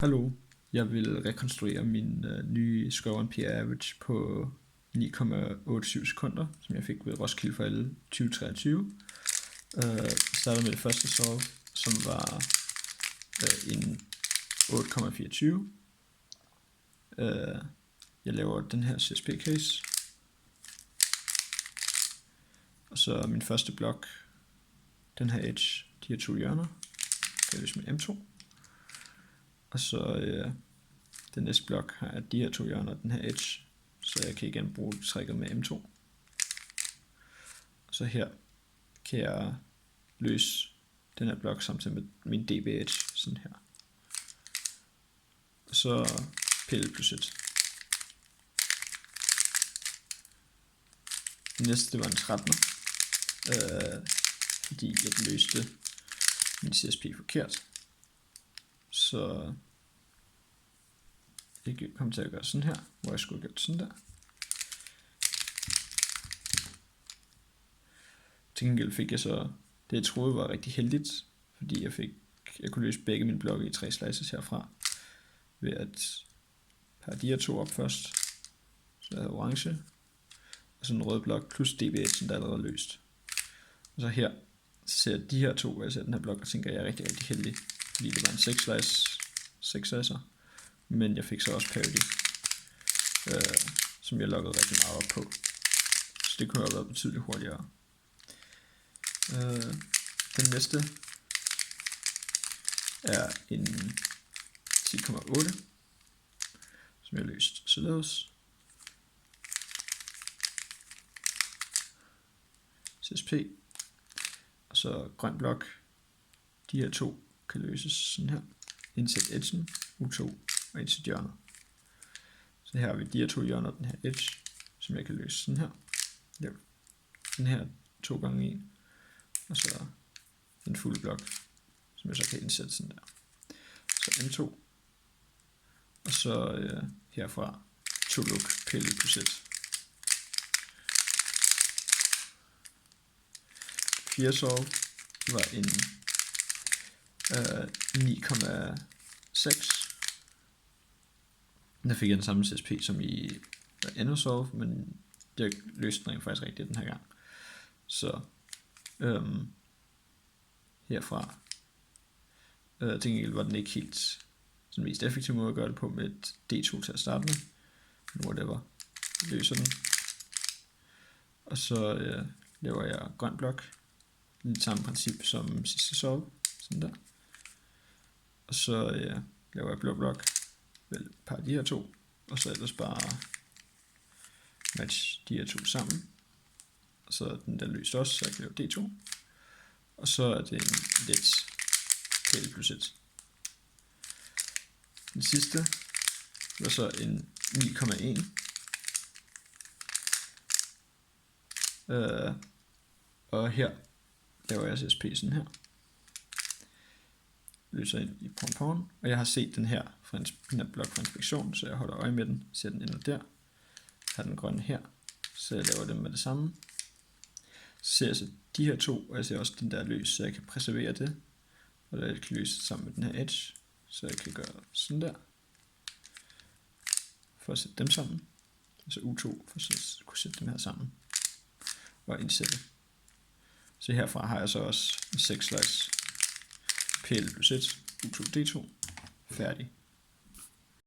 Hallo, jeg vil rekonstruere min nye Score PR average på 9,87 sekunder, som jeg fik ved Roskilde for alle 2023. Jeg startede med det første solve, som var en 8,24. Jeg laver den her CSP case, og så min første blok, den her edge, de her to hjørner, kan jeg løse med M2. Og så den næste blok har jeg de her to hjørner, den her edge, så jeg kan igen bruge trækket med M2. Og så her kan jeg løse den her blok samtidig med min DB edge, sådan her. Og så PL plus 1. Den næste det var en 13'er, fordi jeg løste min CSP forkert. Så jeg kom til at gøre sådan her, hvor jeg skulle have gjort sådan der. Til gengæld fik jeg så det, jeg troede var rigtig heldigt, fordi jeg kunne løse begge mine blokke i 3 slices herfra, ved at have de her to op først, så jeg havde orange, og så en rød blok plus DB edgen, der er allerede løst. Og så her, så ser jeg de her to, hvor jeg ser den her blok, og tænker, jeg er rigtig, rigtig heldig, fordi det var en 6 slicer, men jeg fik så også parity, som jeg loggede rigtig meget op på, så det kunne have været betydeligt hurtigere. Den næste er en 10,8, som jeg har løst således. CSP, og så grøn blok, de her to kan løses sådan her. Indsæt edgen, U2 og indsæt hjørnet. Så her har vi de her to hjørner, den her edge, som jeg kan løse sådan her. Ja. Den her 2 gange 1, og så den fulde blok, som jeg så kan indsætte sådan der. Så M2, og så herfra to look PL plus 1. 4 solve var en 9,6. Der fik jeg den samme CSP som i andet solve, men jeg løste den faktisk rigtigt den her gang. Så herfra til gengæld var den ikke helt den mest effektive måde at gøre det på, med et D2 til at starte med. Whatever. Jeg løser den. Og så laver jeg grøn blok. Lidt samme princip som sidste solve. Sådan der. Og så laver jeg blå blok. Vel, par de her to. Og så ellers bare match de her to sammen. Og så er den der løst også, så jeg kan lave D2. Og så er det en let PL plus 1. Den sidste var så en 9,1. Og her laver jeg CSP sådan her. Løser ind i pawn, og jeg har set den her blok fra inspektion, så jeg holder øje med den, ser den ender der. Har den grønne her, så jeg laver dem med det samme. Så ser jeg så de her to, og jeg ser også den der løs, så jeg kan preservere det. Og der kan løse sammen med den her edge, så jeg kan gøre sådan der. For at sætte dem sammen. Og så U2 for at kunne sætte dem her sammen. Og indsætte. Så herfra har jeg så også en 6 slice PL plus 1, U2, D2, færdig.